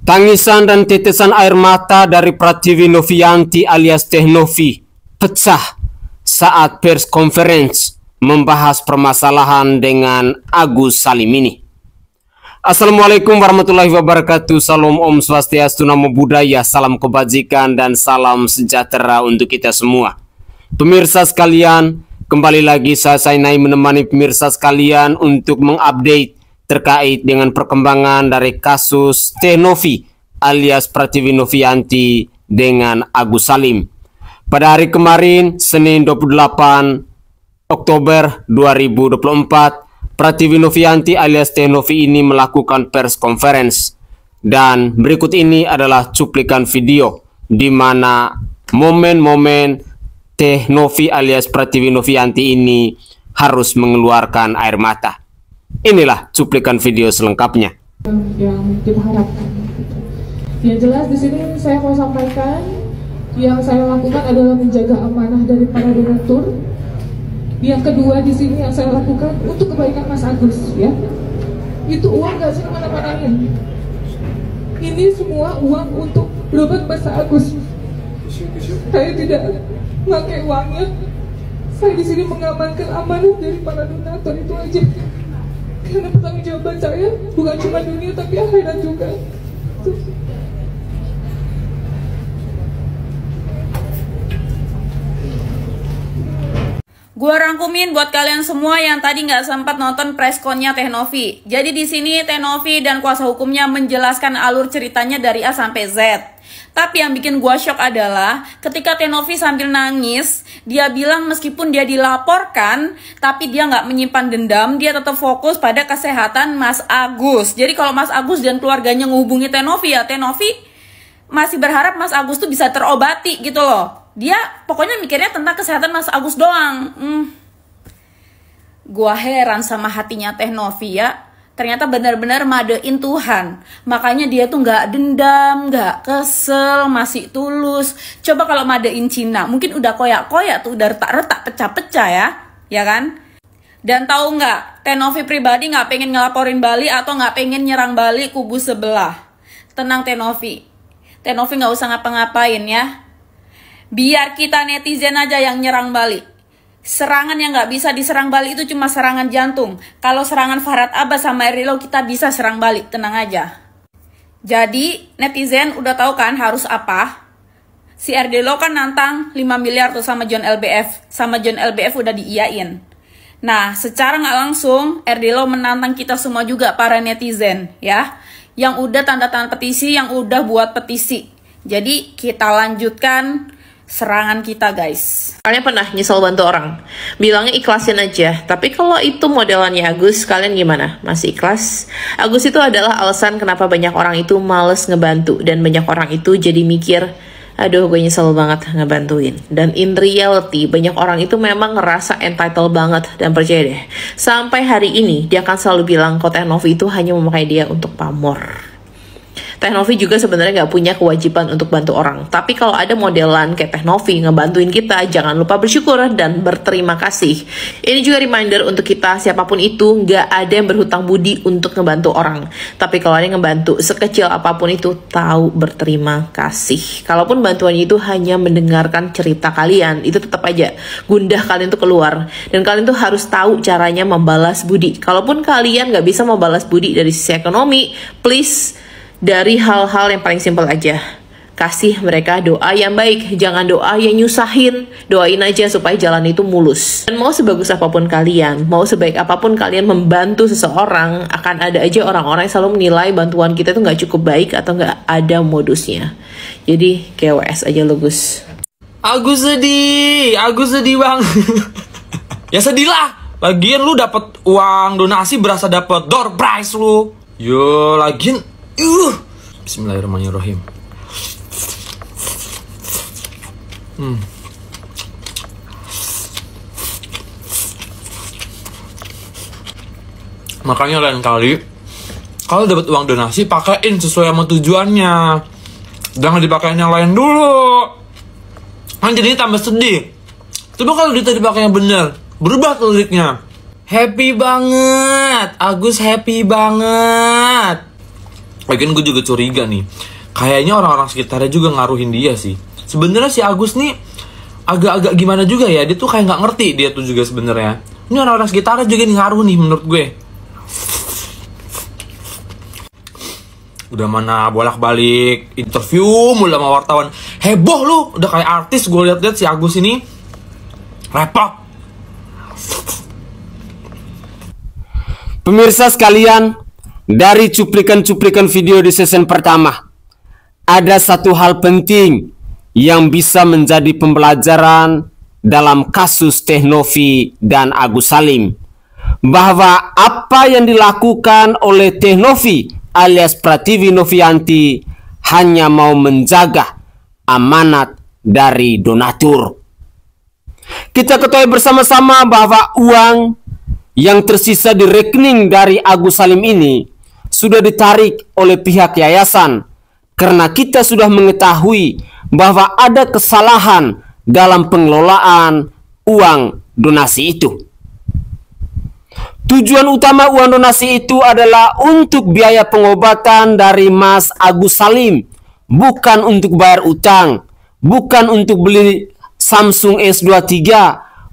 Tangisan dan tetesan air mata dari Pratiwi Novianti alias Teh Novi pecah saat pers conference membahas permasalahan dengan Agus Salim ini. Assalamualaikum warahmatullahi wabarakatuh. Salam Om Swastiastu, Namo Buddhaya, salam kebajikan dan salam sejahtera untuk kita semua. Pemirsa sekalian, kembali lagi saya Sainai menemani pemirsa sekalian untuk mengupdate terkait dengan perkembangan dari kasus Teh Novi alias Pratiwi Novianti dengan Agus Salim. Pada hari kemarin, Senin 28 Oktober 2024, Pratiwi Novianti alias Teh Novi ini melakukan press conference. Dan berikut ini adalah cuplikan video di mana momen-momen Teh Novi alias Pratiwi Novianti ini harus mengeluarkan air mata. Inilah cuplikan video selengkapnya. Yang kita harapkan. Yang jelas di sini saya mau sampaikan, yang saya lakukan adalah menjaga amanah dari para donatur. Yang kedua di sini yang saya lakukan untuk kebaikan Mas Agus, ya. Itu uang gak sih mana-manain. Ini semua uang untuk berobat Mas Agus. Saya tidak pakai uangnya. Saya di sini mengamankan amanah dari para donatur, itu aja. Karena pertanggungjawaban saya bukan cuma dunia tapi akhirat juga. Gua rangkumin buat kalian semua yang tadi nggak sempat nonton pressconnya Teh Novi. Jadi di sini Teh Novi dan kuasa hukumnya menjelaskan alur ceritanya dari A sampai Z. Tapi yang bikin gua shock adalah ketika Teh Novi sambil nangis, dia bilang meskipun dia dilaporkan, tapi dia nggak menyimpan dendam, dia tetap fokus pada kesehatan Mas Agus. Jadi kalau Mas Agus dan keluarganya menghubungi Teh Novi, ya Teh Novi masih berharap Mas Agus tuh bisa terobati gitu loh. Dia pokoknya mikirnya tentang kesehatan Mas Agus doang. Gua heran sama hatinya Teh Novi ya. Ternyata benar-benar madein Tuhan. Makanya dia tuh nggak dendam, nggak kesel, masih tulus. Coba kalau madein Cina, mungkin udah koyak-koyak tuh, udah retak-retak, pecah-pecah ya kan? Dan tahu nggak, Teh Novi pribadi nggak pengen ngelaporin Bali atau nggak pengen nyerang Bali kubu sebelah. Tenang Teh Novi. Teh Novi nggak usah ngapa-ngapain ya. Biar kita netizen aja yang nyerang Bali. Serangan yang nggak bisa diserang Bali itu cuma serangan jantung. Kalau serangan Farhad Abbas sama Erdilo kita bisa serang Bali, tenang aja. Jadi netizen udah tahu kan harus apa? Si Erdilo kan nantang 5 miliar tuh sama John LBF. Sama John LBF udah diiyain. Nah secara nggak langsung Erdilo menantang kita semua juga para netizen ya. Yang udah tanda tangan petisi, yang udah buat petisi. Jadi kita lanjutkan serangan kita guys. Kalian pernah nyesel bantu orang? Bilangnya ikhlasin aja. Tapi kalau itu modelannya Agus, kalian gimana? Masih ikhlas? Agus itu adalah alasan kenapa banyak orang itu males ngebantu. Dan banyak orang itu jadi mikir, aduh gue nyesel banget ngebantuin. Dan in reality, banyak orang itu memang ngerasa entitled banget. Dan percaya deh, sampai hari ini dia akan selalu bilang kalau Teh Novi itu hanya memakai dia untuk pamor. Teh Novi juga sebenarnya nggak punya kewajiban untuk bantu orang. Tapi kalau ada modelan kayak Teh Novi ngebantuin kita, jangan lupa bersyukur dan berterima kasih. Ini juga reminder untuk kita, siapapun itu, nggak ada yang berhutang budi untuk ngebantu orang. Tapi kalau ada yang ngebantu, sekecil apapun itu, tahu berterima kasih. Kalaupun bantuannya itu hanya mendengarkan cerita kalian, itu tetap aja gundah kalian tuh keluar. Dan kalian tuh harus tahu caranya membalas budi. Kalaupun kalian nggak bisa membalas budi dari sisi ekonomi, please, dari hal-hal yang paling simpel aja. Kasih mereka doa yang baik. Jangan doa yang nyusahin. Doain aja supaya jalan itu mulus. Dan mau sebagus apapun kalian, mau sebaik apapun kalian membantu seseorang, akan ada aja orang-orang yang selalu menilai bantuan kita itu nggak cukup baik atau nggak ada modusnya. Jadi KWS aja lo Gus. Agus sedih bang. Ya sedih lah. Lagian lu dapat uang donasi berasa dapat door prize lu. Yo lagian Bismillahirrahmanirrahim. Makanya lain kali kalau dapat uang donasi pakaiin sesuai sama tujuannya. Jangan dipakein yang lain dulu. Kan jadinya tambah sedih. Coba kalau duitnya dipakainya bener, berubah tuh liriknya. Happy banget, Agus happy banget. Lagian gue juga curiga nih, kayaknya orang-orang sekitarnya juga ngaruhin dia sih. Sebenarnya si Agus nih agak-agak gimana juga ya, dia tuh kayak nggak ngerti dia tuh juga sebenarnya. Ini orang-orang sekitarnya juga nih ngaruh nih menurut gue. Udah mana bolak-balik interview mulu sama wartawan, heboh lu, udah kayak artis. Gue liat-liat si Agus ini repot. Pemirsa sekalian, dari cuplikan-cuplikan video di season pertama, ada satu hal penting yang bisa menjadi pembelajaran dalam kasus Teh Novi dan Agus Salim, bahwa apa yang dilakukan oleh Teh Novi alias Pratiwi Novianti hanya mau menjaga amanat dari donatur. Kita ketahui bersama-sama bahwa uang yang tersisa di rekening dari Agus Salim ini sudah ditarik oleh pihak yayasan karena kita sudah mengetahui bahwa ada kesalahan dalam pengelolaan uang donasi itu. Tujuan utama uang donasi itu adalah untuk biaya pengobatan dari Mas Agus Salim, bukan untuk bayar utang, bukan untuk beli Samsung S23,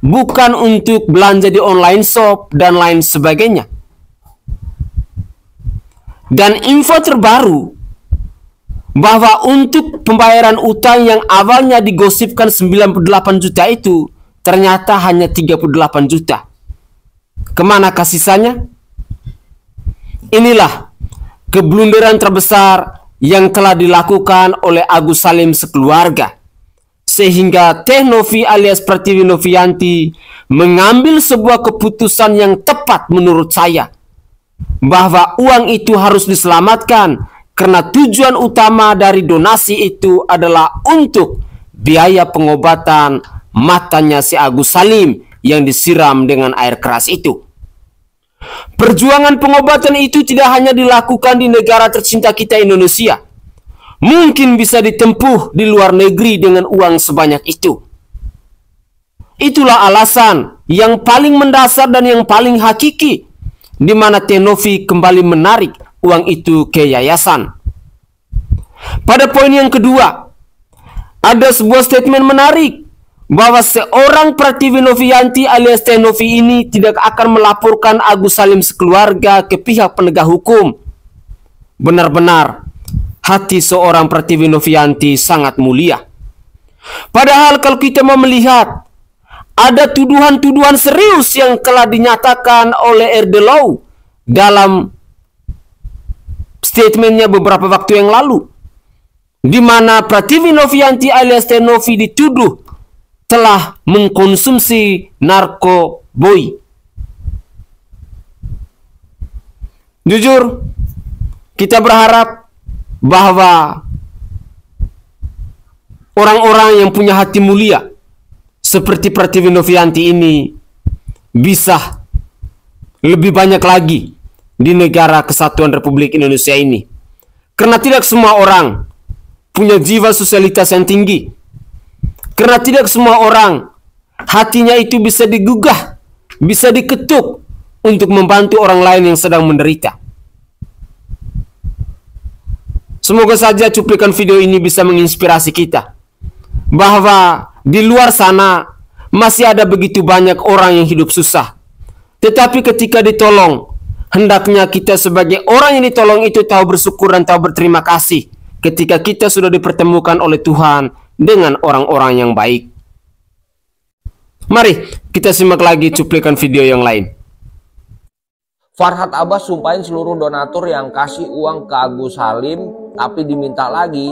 bukan untuk belanja di online shop dan lain sebagainya. Dan info terbaru bahwa untuk pembayaran utang yang awalnya digosipkan 98 juta itu ternyata hanya 38 juta. Kemana sisanya? Inilah keblunderan terbesar yang telah dilakukan oleh Agus Salim sekeluarga, sehingga Teh Novi alias Pratiwi Novianti mengambil sebuah keputusan yang tepat menurut saya, bahwa uang itu harus diselamatkan karena tujuan utama dari donasi itu adalah untuk biaya pengobatan matanya si Agus Salim yang disiram dengan air keras itu. Perjuangan pengobatan itu tidak hanya dilakukan di negara tercinta kita Indonesia, mungkin bisa ditempuh di luar negeri dengan uang sebanyak itu. Itulah alasan yang paling mendasar dan yang paling hakiki di mana Teh Novi kembali menarik uang itu ke yayasan. Pada poin yang kedua, ada sebuah statement menarik bahwa seorang Pratiwi Novianti alias Teh Novi ini tidak akan melaporkan Agus Salim sekeluarga ke pihak penegak hukum. Benar-benar hati seorang Pratiwi Novianti sangat mulia. Padahal kalau kita mau melihat, ada tuduhan-tuduhan serius yang telah dinyatakan oleh RD Law dalam statementnya beberapa waktu yang lalu, di mana Pratiwi Novianti alias Teh Novi dituduh telah mengkonsumsi narkoboy. Jujur, kita berharap bahwa orang-orang yang punya hati mulia seperti Pratiwi Novianti ini bisa lebih banyak lagi di negara kesatuan Republik Indonesia ini. Karena tidak semua orang punya jiwa sosialitas yang tinggi. Karena tidak semua orang hatinya itu bisa digugah, bisa diketuk untuk membantu orang lain yang sedang menderita. Semoga saja cuplikan video ini bisa menginspirasi kita bahwa di luar sana masih ada begitu banyak orang yang hidup susah. Tetapi ketika ditolong, hendaknya kita sebagai orang yang ditolong itu tahu bersyukur dan tahu berterima kasih ketika kita sudah dipertemukan oleh Tuhan dengan orang-orang yang baik. Mari kita simak lagi cuplikan video yang lain. Farhad Abbas sumpahin seluruh donatur yang kasih uang ke Agus Salim tapi diminta lagi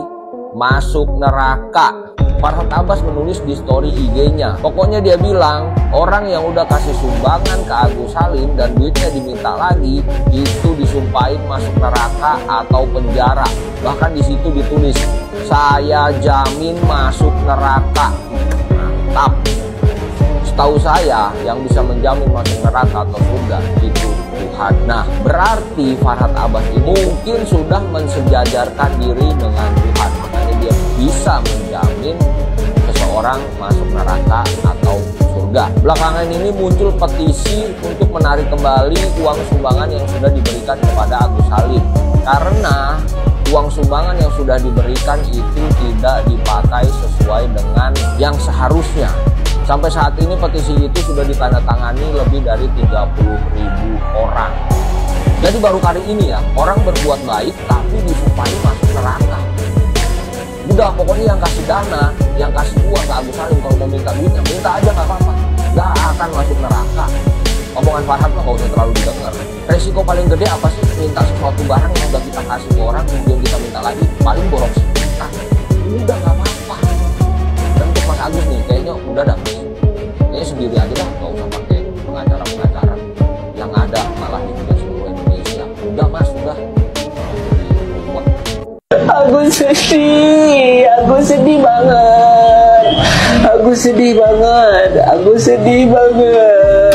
masuk neraka. Farhad Abbas menulis di story IG-nya. Pokoknya dia bilang orang yang udah kasih sumbangan ke Agus Salim dan duitnya diminta lagi itu disumpahin masuk neraka atau penjara. Bahkan di situ ditulis, saya jamin masuk neraka. Mantap. Setahu saya yang bisa menjamin masuk neraka atau surga itu Tuhan. Nah, berarti Farhad Abbas ini mungkin sudah mensejajarkan diri dengan Tuhan. Makanya dia bisa menjamin seseorang masuk neraka atau surga. surga. Belakangan ini muncul petisi untuk menarik kembali uang sumbangan yang sudah diberikan kepada Agus Salim. Karena uang sumbangan yang sudah diberikan itu tidak dipakai sesuai dengan yang seharusnya. Sampai saat ini petisi itu sudah ditandatangani lebih dari 30.000 orang. Jadi baru kali ini ya, orang berbuat baik tapi disumpahi masuk neraka. Udah pokoknya yang kasih dana, yang kasih uang ke Agus Salim kalau mau minta duitnya, minta aja nggak apa-apa. Nggak akan masuk neraka. Omongan Farhad mah nggak usah terlalu didengar. Resiko paling gede apa sih? Minta sesuatu barang yang udah kita kasih ke orang, kemudian kita minta lagi, paling borong sejuta. Udah nggak apa-apa. Dan untuk Mas Agus nih, kayaknya udah dah. Kayaknya sendiri aja lah, nggak usah pakai pengacara-pengacara. Yang ada malah juga seluruh Indonesia. Udah Mas, udah. Aku sedih banget. Aku sedih banget. Aku sedih banget.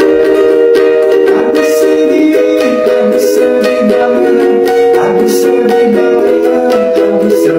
Aku sedih banget. Aku sedih banget. Aku sedih banget. Aku sedih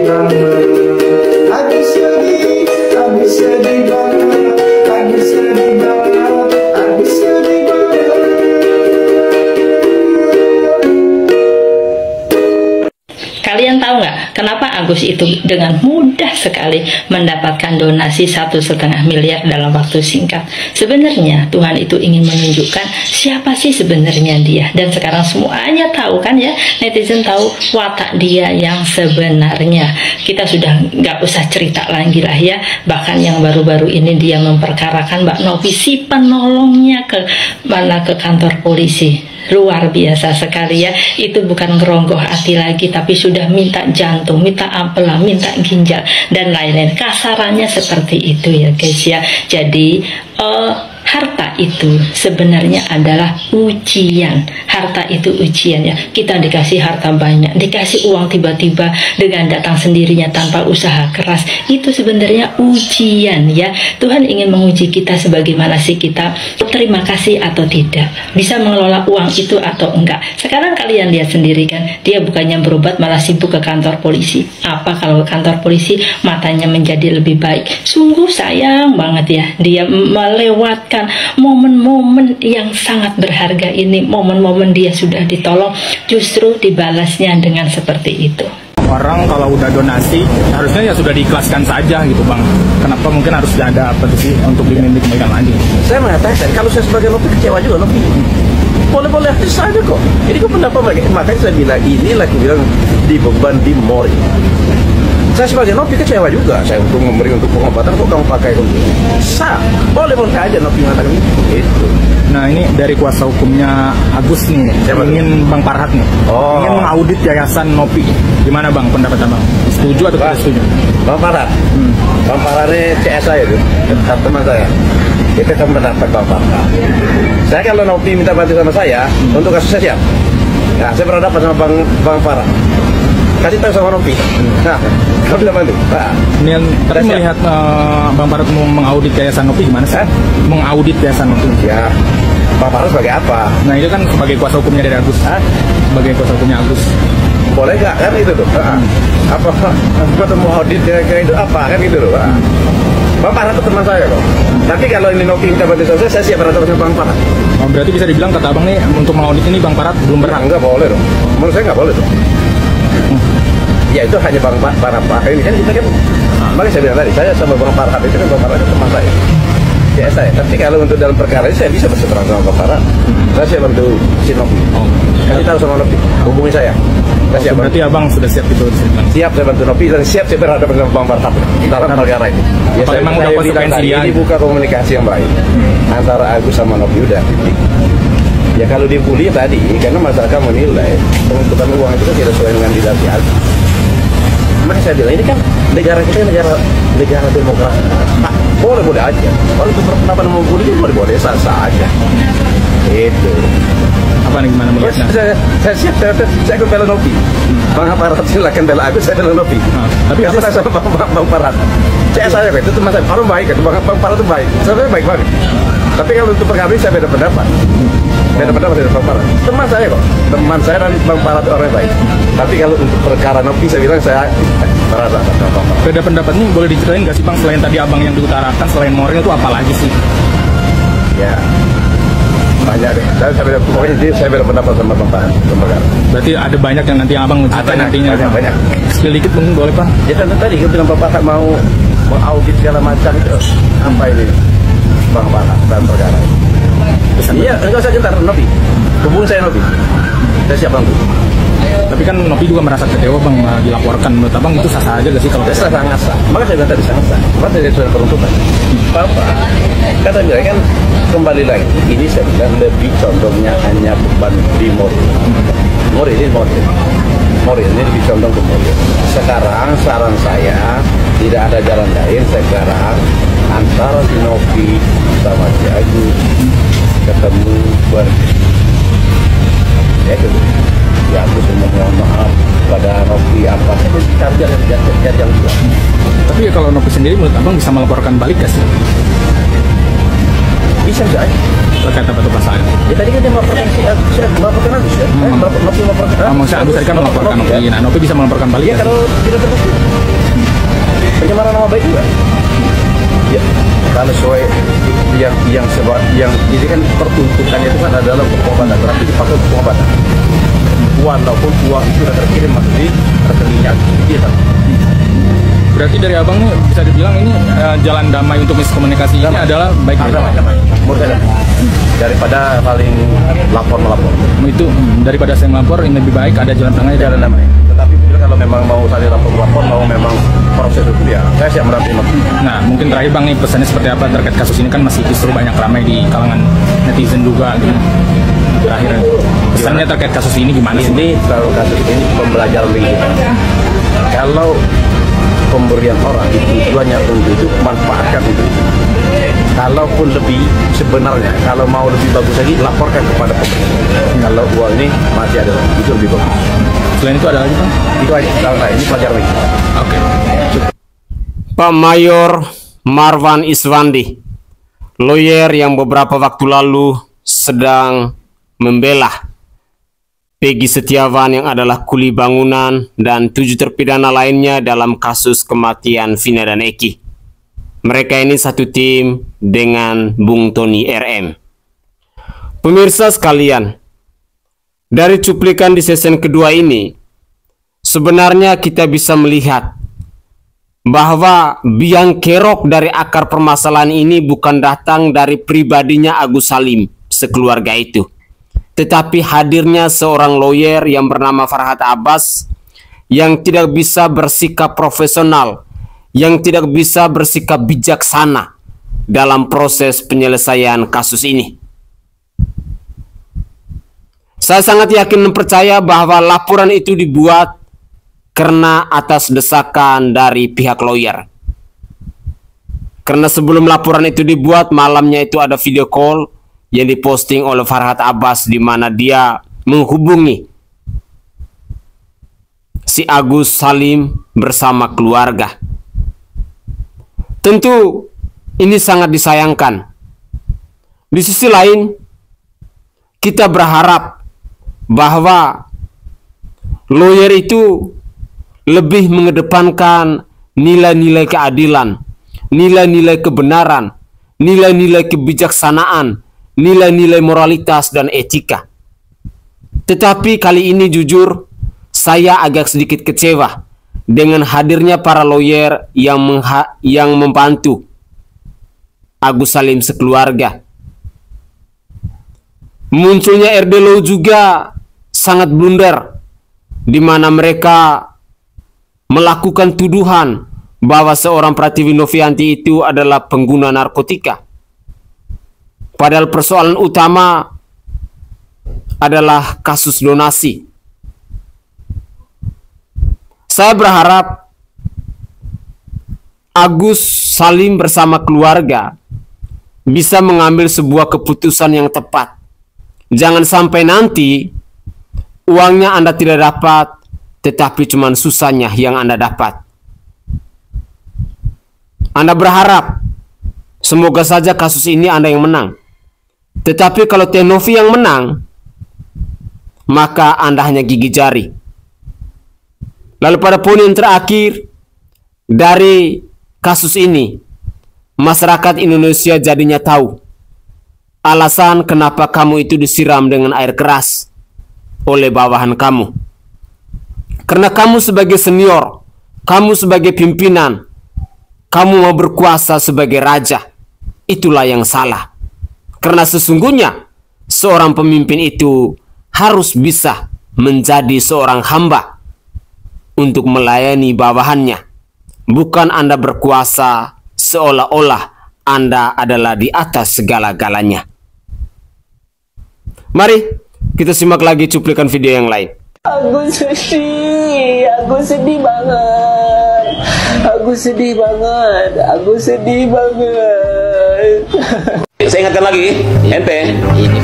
banget. Aku sedih. Aku sedih banget. Aku sedih banget. Aku sedih banget. Kalian tahu nggak kenapa Agus itu dengan mudah sekali mendapatkan donasi 1,5 miliar dalam waktu singkat? Sebenarnya Tuhan itu ingin menunjukkan siapa sih sebenarnya dia. Dan sekarang semuanya tahu kan ya, netizen tahu watak dia yang sebenarnya. Kita sudah nggak usah cerita lagi lah ya. Bahkan yang baru-baru ini dia memperkarakan Mbak Novi si penolongnya ke kantor polisi. Luar biasa sekali ya. Itu bukan ngeronggoh hati lagi, tapi sudah minta jantung, minta ampela, minta ginjal dan lain-lain. Kasarannya seperti itu ya guys ya. Jadi harta itu sebenarnya adalah ujian. Harta itu ujian ya. Kita dikasih harta banyak, dikasih uang tiba-tiba dengan datang sendirinya tanpa usaha keras. Itu sebenarnya ujian ya. Tuhan ingin menguji kita sebagaimana sih kita terima kasih atau tidak, bisa mengelola uang itu atau enggak. Sekarang kalian lihat sendiri kan, dia bukannya berobat malah sibuk ke kantor polisi. Apa kalau ke kantor polisi matanya menjadi lebih baik? Sungguh sayang banget ya, dia melewatkan momen-momen yang sangat berharga ini. Momen-momen dia sudah ditolong, justru dibalasnya dengan seperti itu. Orang kalau udah donasi harusnya ya sudah diikhlaskan saja gitu bang. Kenapa mungkin harus ada apa sih untuk dikembalikan lagi? Saya mengatakan kalau saya sebagai Novi kecewa juga Novi. Boleh-boleh saja kok. Ini kok pendapat makanya saya bilang ini lagi bilang dibeban di mori. Saya sebagai Novi kecewa juga. Saya untuk memberi untuk pengobatan kok kamu pakai untuk sah. Boleh-boleh aja Novi mengatakan itu. Nah ini dari kuasa hukumnya Agus nih, ingin Bang Farhad nih, ingin mengaudit yayasan Novi. Gimana Bang pendapat Bang? Setuju atau tidak setuju? Bang Farhad, Bang Farhad ini CS saya itu, teman saya. Itu kan pendapat Bang Farhad. Saya kalau Novi minta bantu sama saya untuk kasus saya siap. Nah, saya pernah dapat sama Bang Farhad. Kasih tahu sama Novi. Nah, kamu bisa bantu. Nah, tapi melihat Bang Farhad mau mengaudit yayasan Novi gimana sih? Mengaudit yayasan Novi. Ya. Bang Farhat sebagai apa? Nah itu kan sebagai kuasa hukumnya dari Agus. Sebagai kuasa hukumnya Agus. Boleh nggak kan itu tuh? Apa ketemu audit kira-kira itu apa kan gitu loh? Bang Farhat itu teman saya kok. Tapi kalau ini Novi minta bantu saya siap berhadapan dengan Bang Farhat. Oh, berarti bisa dibilang kata abang nih untuk mengaudit ini Bang Farhat belum pernah? Enggak boleh dong. Menurut saya nggak boleh dong. Ya itu hanya Bang Farhat ini kan kita kan. Makanya saya bilang tadi saya sama Bang Farhat itu kan Bang Farhat itu teman saya. Ya saya. Tapi kalau untuk dalam perkara ini saya bisa berseteran sama Bang Farhat. Saya bantu si Novi. Kasih tahu sama Novi. Hubungi saya. Berarti abang sudah siap itu? Siap saya bantu Novi dan siap saya berhadapan dengan Bang Farhat dalam perkara ini. Ya, saya memang udah konsekuensi ini buka komunikasi yang baik antara Agus sama Novi udah titik. Ya kalau dibully tadi karena masyarakat menilai pengumpulan uang itu kan tidak sesuai dengan dinasti Agus. Makanya saya bilang ini kan negara kita negara demokrasi. Nah, boleh aja. Kalau itu berpendapat membuli boleh sah aja. Itu. Apa nih gimana melihatnya? Saya siap, saya akan bela Novi. Bang Farhat silakan bela Agus, saya bela Novi. Tapi kasih tahu sama Bang Farhat. Saya itu teman saya, orang baik kan, Bang Farhat itu baik. Saya baik banget. Tapi kalau untuk perkara ini saya beda pendapat. Beda pendapat dengan Bang Farhat. Teman saya kok, teman saya dan Bang Farhat orang baik. Tapi kalau untuk perkara Novi saya bilang saya merasa beda pendapat ini boleh diceritain nggak sih Bang, selain tadi abang yang diutarakan, selain moral itu apa lagi sih? Ya banyak deh. Saya beda pendapat sama Bang Farhat. Berarti ada banyak yang nanti abang menceritakan nantinya. Banyak. Sedikit mungkin boleh Pak? Ya kan tadi kita bilang Bang Farhat mau mengaudit segala macam itu. Apa ini Bang Farhat dan perkara ini? Iya, enggak usah gentar Novi. Hubungi saya Novi. Saya siap bantu. Tapi kan Novi juga merasa kecewa Bang dilaporkan. Menurut abang itu sah-sah aja gak sih kalau sangat sah? Maka saya bilang tadi sangat sah. Maka saya sudah penuntutan. Bapak kata dia kan kembali lagi. Ini saya bilang lebih contohnya hanya beban di moral ini lebih condong ke moral. Sekarang saran saya tidak ada jalan lain sekarang antara si Novi sama si Agus ketemu ya gitu. Ya aku semua mohon maaf pada Novi apa cari jalan keluar. Tapi ya kalau Novi sendiri menurut abang bisa melaporkan balik gak sih? Bisa nggak? Terkait apa tuh pasal? Ya tadi kan dia melaporkan Agus ya. Novi melaporkan. Maksudnya Agus tadi kan melaporkan Novi. Nah Novi bisa melaporkan balik ya kalau tidak terbukti. Pencemaran nama baik juga. Ya kalau sesuai yang ini kan peruntukannya itu kan adalah pengobatan, berarti dipakai untuk pengobatan. Walaupun uang itu sudah terkirim masuk di rekeningnya kita. Berarti dari abang nih bisa dibilang ini jalan damai untuk miskomunikasi ini adalah baik damai. Menurut saya daripada paling melapor. Itu daripada saya melapor ini lebih baik ada jalan tengah, jalan damai. Tetapi kalau memang mau saling lapor, mau memang proses hukum ya saya siap mendampingi. Nah mungkin terakhir bang nih pesannya seperti apa terkait kasus ini, kan masih justru banyak ramai di kalangan netizen juga gitu. Terakhir pesannya terkait kasus ini gimana sih? Ini kalau kasus ini pembelajaran bagi kita. Kalau pemberian orang itu tujuannya untuk manfaatkan itu. Kalaupun lebih sebenarnya kalau mau lebih bagus lagi laporkan kepada pemerintah. Kalau uang ini masih ada itu lebih bagus. Selain itu ada lagi Bang? Itu aja. Nah, ini pelajaran lagi. Oke. Pak Mayor Marwan Iswandi, lawyer yang beberapa waktu lalu sedang membela Peggy Setiawan yang adalah kuli bangunan dan 7 terpidana lainnya dalam kasus kematian Vina dan Eki. Mereka ini satu tim dengan Bung Tony RM. Pemirsa sekalian, dari cuplikan di season kedua ini, sebenarnya kita bisa melihat bahwa biang kerok dari akar permasalahan ini bukan datang dari pribadinya Agus Salim sekeluarga itu, tetapi hadirnya seorang lawyer yang bernama Farhat Abbas yang tidak bisa bersikap profesional, yang tidak bisa bersikap bijaksana dalam proses penyelesaian kasus ini. Saya sangat yakin dan percaya bahwa laporan itu dibuat karena atas desakan dari pihak lawyer. Karena sebelum laporan itu dibuat, malamnya itu ada video call yang diposting oleh Farhat Abbas di mana dia menghubungi si Agus Salim bersama keluarga. Tentu ini sangat disayangkan. Di sisi lain, kita berharap bahwa lawyer itu lebih mengedepankan nilai-nilai keadilan, nilai-nilai kebenaran, nilai-nilai kebijaksanaan, nilai-nilai moralitas dan etika. Tetapi kali ini jujur, saya agak sedikit kecewa dengan hadirnya para lawyer yang membantu Agus Salim sekeluarga. Munculnya RD Law juga sangat blunder, di mana mereka melakukan tuduhan bahwa seorang Pratiwi Novianti itu adalah pengguna narkotika. Padahal persoalan utama adalah kasus donasi. Saya berharap Agus Salim bersama keluarga bisa mengambil sebuah keputusan yang tepat. Jangan sampai nanti uangnya Anda tidak dapat, tetapi cuma susahnya yang Anda dapat. Anda berharap semoga saja kasus ini Anda yang menang. Tetapi kalau Teh Novi yang menang, maka Anda hanya gigi jari. Lalu pada poin yang terakhir dari kasus ini, masyarakat Indonesia jadinya tahu alasan kenapa kamu itu disiram dengan air keras oleh bawahan kamu. Karena kamu sebagai senior, kamu sebagai pimpinan, kamu mau berkuasa sebagai raja. Itulah yang salah. Karena sesungguhnya seorang pemimpin itu harus bisa menjadi seorang hamba untuk melayani bawahannya. Bukan Anda berkuasa seolah-olah Anda adalah di atas segala-galanya. Mari kita simak lagi cuplikan video yang lain. Aku sedih banget. Aku sedih banget. Saya ingatkan lagi, ente,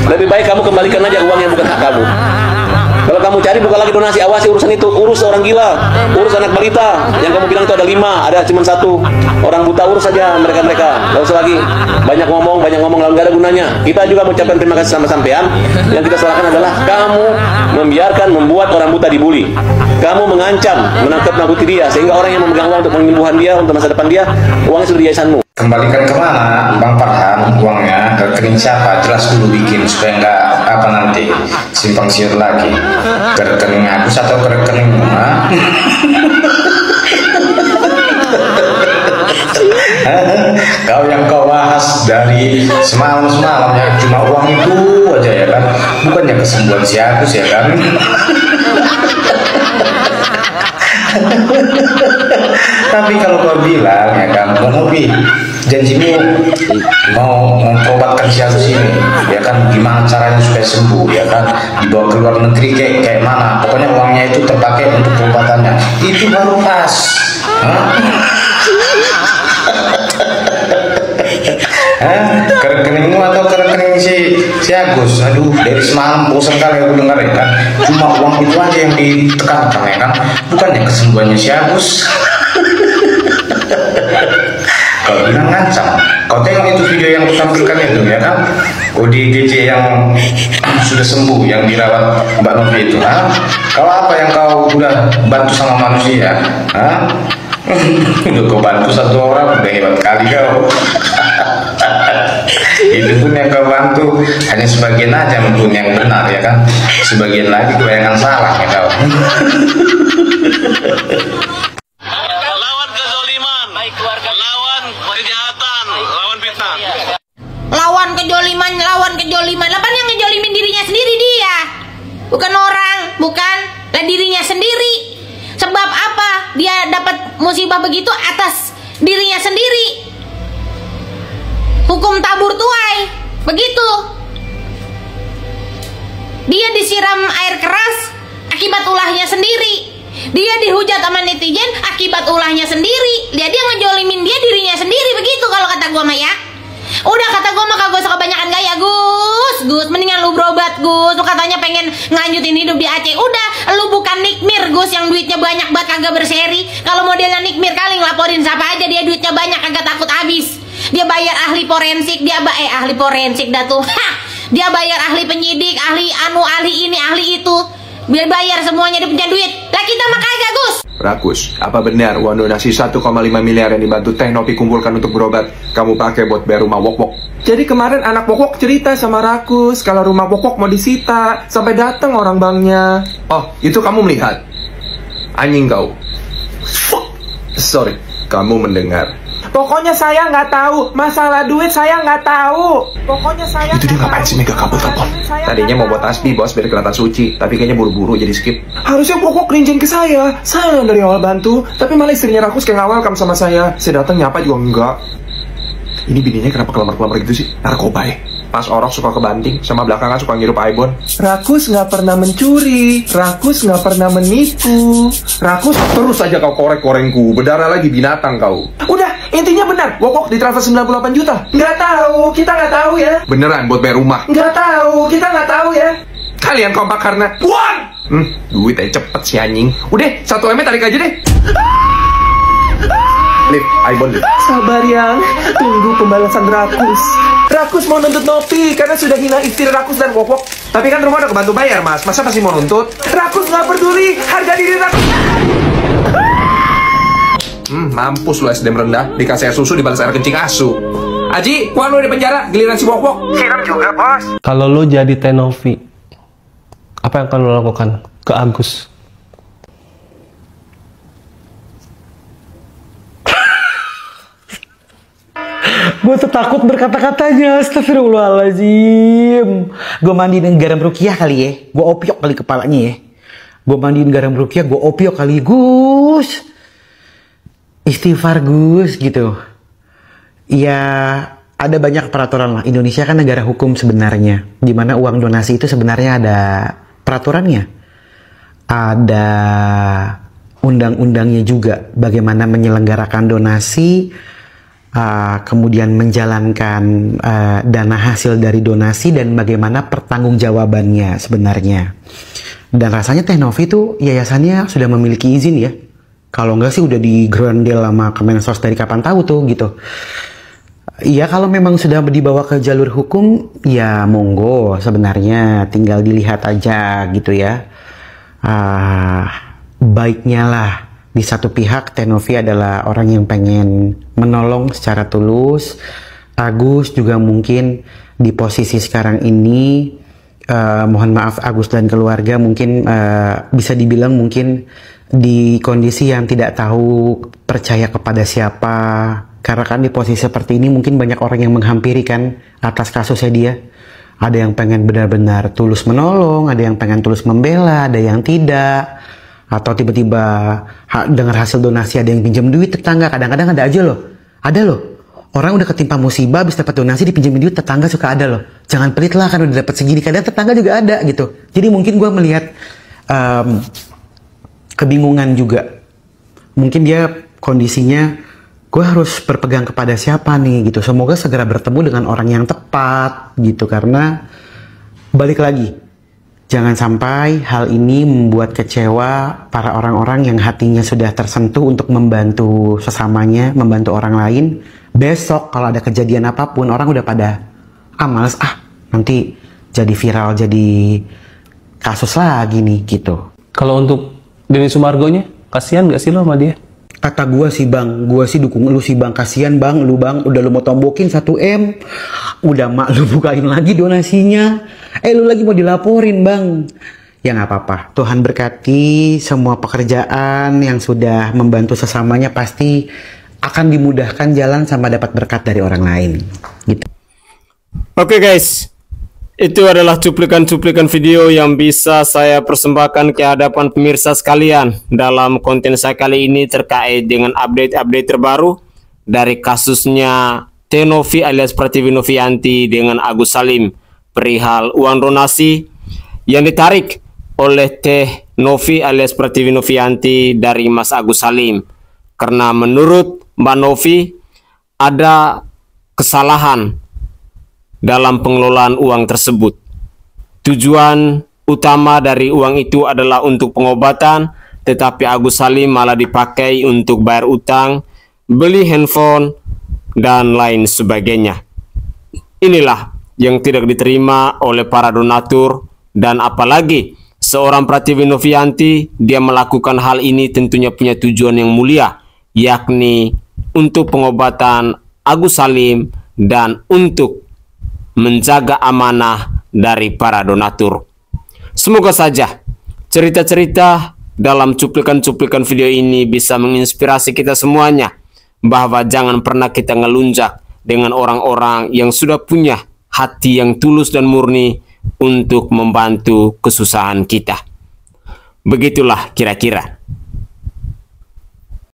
lebih baik kamu kembalikan aja uang yang bukan hak kamu. Kalau kamu cari bukan lagi donasi, awasi urusan itu, urus orang gila, urus anak balita. Yang kamu bilang itu ada 5, ada cuma 1 orang buta, urus saja mereka. Gak usah lagi banyak ngomong lalu gak ada gunanya. Kita juga mengucapkan terima kasih sama sampean. Yang kita salahkan adalah kamu membuat orang buta dibully. Kamu mengancam, menakut-nakuti dia sehingga orang yang memegang uang untuk penyembuhan dia, untuk masa depan dia, uangnya sudah di yayasanmu. Kembalikan kemana Bang Farhan uangnya? Ke rekening siapa? Jelas dulu bikin supaya nggak nanti simpang siur lagi. Ke rekening Agus atau ke rekeningmu? Kau yang kau bahas dari semalam ya cuma uang itu aja ya kan, bukannya kesembuhan si Agus ya kan. Tapi kalau kau bilang ya kan, Novi, janjimu mau memperobatkan si Agus ini, ya kan, gimana caranya supaya sembuh, ya kan, dibawa ke luar negeri kayak mana, pokoknya uangnya itu terpakai untuk perobatannya, itu baru pas. Ke rekeningmu atau ke rekening si Agus? Aduh, dari semalam bosan kali aku dengar ya kan, cuma uang itu aja yang ditekankan ya kan, bukannya kesembuhannya si Agus. Kalau bilang ngancam, kau tengok itu video yang kutampilkan itu ya kan, ODGJ yang sudah sembuh, yang dirawat Mbak Novi itu. Kalau apa yang kau udah bantu sama manusia? Udah kau bantu 1 orang, udah hebat kali kau. Itu pun yang kau bantu hanya sebagian aja pun yang benar ya kan, sebagian lagi kebanyakan salah ya kau. Lawan kezaliman, lawan kejahatan, lawan fitnah. Lawan kejoliman. Lapan yang ngejolimin dirinya sendiri dia, bukan orang, bukan lah dirinya sendiri. Sebab apa dia dapat musibah begitu? Atas dirinya sendiri. Hukum tabur tuai, begitu. Dia disiram air keras akibat ulahnya sendiri. Dia dihujat sama netizen akibat ulahnya sendiri. Dia ngejolimin dirinya sendiri, begitu kalau kata gua mah ya. Udah kata gua mah kagak usah kebanyakan gaya, Gus, mendingan lu berobat, Gus. Lu katanya pengen ngelanjutin hidup di Aceh. Udah, lu bukan Nikmir, Gus, yang duitnya banyak banget kagak berseri. Kalau modelnya Nikmir kali ngelaporin siapa aja dia duitnya banyak kagak takut habis. Dia bayar ahli forensik, ahli forensik dah tuh. Dia bayar ahli penyidik, ahli ini, ahli itu. Biar bayar semuanya, dia punya duit. Lah kita mah kagak, Gus. Rakus, apa benar uang donasi 1,5 miliar yang dibantu Teh Novi kumpulkan untuk berobat kamu pakai buat bayar rumah Wok-Wok? Jadi kemarin anak Wok-Wok cerita sama Rakus kalau rumah Wok-Wok mau disita sampai datang orang banknya. Oh, itu kamu melihat? Anjing kau. Sorry, kamu mendengar. Pokoknya saya nggak tahu, masalah duit saya nggak tahu. Pokoknya saya. Itu dia ngapain sih mega kabel telepon? Tadinya mau buat tasbih bos biar kelihatan suci, tapi kayaknya buru-buru jadi skip. Harusnya Wok-Wok rinjin ke saya yang dari awal bantu, tapi malah istrinya Rakus kayak ngawal kam sama saya. Saya datang nyapa juga enggak. Ini bininya kenapa kelamar-kelamar gitu sih? Narkoba ya? Pas orok suka kebanting, sama belakangan suka ngirup Aibon. Rakus nggak pernah mencuri, Rakus nggak pernah menipu. Rakus terus aja kau korek-korengku, berdarah lagi binatang kau. Udah, intinya benar, Wok-Wok ditransfer 98 juta. Nggak tahu, kita nggak tahu ya. Beneran buat bayar rumah? Nggak tahu, kita nggak tahu ya. Kalian kompak karena uang. Duit aja cepet si anjing. Udah, 1 M tarik aja deh. Liv, Aibon Liv. Sabar yang, tunggu pembalasan Rakus. Rakus mau nuntut Novi karena sudah hina istri Rakus dan Wok-Wok. Tapi kan rumah udah kebantu bayar mas, masa masih mau nuntut? Rakus nggak peduli, harga diri Rakus. Mampus lu SDM rendah, dikasih air susu dibalas air kencing asu. Aji, kuan lu di penjara, giliran si Wok-Wok. Siram juga bos. Kalau lu jadi Teh Novi, apa yang akan lu lakukan ke Agus? Gue tuh takut berkata-katanya, astagfirullahaladzim. Gue mandiin garam rukiah kali ya, gue opiok kali kepalanya ya. Gue mandiin garam rukiah, gue opiok kali, Gus. Istighfar Gus gitu. Ya ada banyak peraturan lah. Indonesia kan negara hukum sebenarnya, dimana uang donasi itu sebenarnya ada peraturannya. Ada undang-undangnya juga, bagaimana menyelenggarakan donasi. Kemudian menjalankan dana hasil dari donasi dan bagaimana pertanggungjawabannya sebenarnya. Dan rasanya Teh Novi itu yayasannya sudah memiliki izin ya. Kalau enggak sih udah digrondel sama Kemensos dari kapan tahu tuh gitu. Ya kalau memang sudah dibawa ke jalur hukum ya monggo, sebenarnya tinggal dilihat aja gitu ya. Baiknya lah. Di satu pihak Teh Novi adalah orang yang pengen menolong secara tulus. Agus juga mungkin di posisi sekarang ini, mohon maaf Agus dan keluarga mungkin bisa dibilang mungkin di kondisi yang tidak tahu percaya kepada siapa. Karena kan di posisi seperti ini mungkin banyak orang yang menghampiri kan atas kasusnya dia. Ada yang pengen benar-benar tulus menolong, ada yang pengen tulus membela, ada yang tidak. Atau tiba-tiba dengar hasil donasi ada yang pinjam duit tetangga, kadang-kadang ada aja loh. Ada loh. Orang udah ketimpa musibah, habis dapat donasi dipinjemin duit, tetangga suka ada loh. Jangan pelit lah kan udah dapat segini, kadang tetangga juga ada gitu. Jadi mungkin gue melihat kebingungan juga. Mungkin dia kondisinya, gue harus berpegang kepada siapa nih gitu. Semoga segera bertemu dengan orang yang tepat gitu. Karena balik lagi, jangan sampai hal ini membuat kecewa para orang-orang yang hatinya sudah tersentuh untuk membantu sesamanya, membantu orang lain. Besok kalau ada kejadian apapun, orang udah pada, males nanti jadi viral, jadi kasus lagi nih gitu. Kalau untuk Denny Sumargonya, kasihan gak sih lo sama dia? Kata gue sih bang, gue sih dukung lu sih bang. Kasihan bang, udah lu mau tombokin 1 M, udah mak lu bukain lagi donasinya. Lu lagi mau dilaporin bang. Ya nggak apa-apa, Tuhan berkati semua pekerjaan yang sudah membantu sesamanya, pasti akan dimudahkan jalan sama dapat berkat dari orang lain gitu. Oke guys, itu adalah cuplikan-cuplikan video yang bisa saya persembahkan ke hadapan pemirsa sekalian dalam konten saya kali ini terkait dengan update-update terbaru dari kasusnya Teh Novi alias Pratiwi Novianti dengan Agus Salim perihal uang donasi yang ditarik oleh Teh Novi alias Pratiwi Novianti dari Mas Agus Salim. Karena menurut Mbak Novi ada kesalahan dalam pengelolaan uang tersebut. Tujuan utama dari uang itu adalah untuk pengobatan, tetapi Agus Salim malah dipakai untuk bayar utang, beli handphone, dan lain sebagainya. Inilah yang tidak diterima oleh para donatur, dan apalagi seorang Pratiwi Novianti, dia melakukan hal ini tentunya punya tujuan yang mulia, yakni untuk pengobatan Agus Salim dan untuk menjaga amanah dari para donatur. Semoga saja cerita-cerita dalam cuplikan-cuplikan video ini bisa menginspirasi kita semuanya, bahwa jangan pernah kita ngelunjak dengan orang-orang yang sudah punya hati yang tulus dan murni untuk membantu kesusahan kita. Begitulah kira-kira.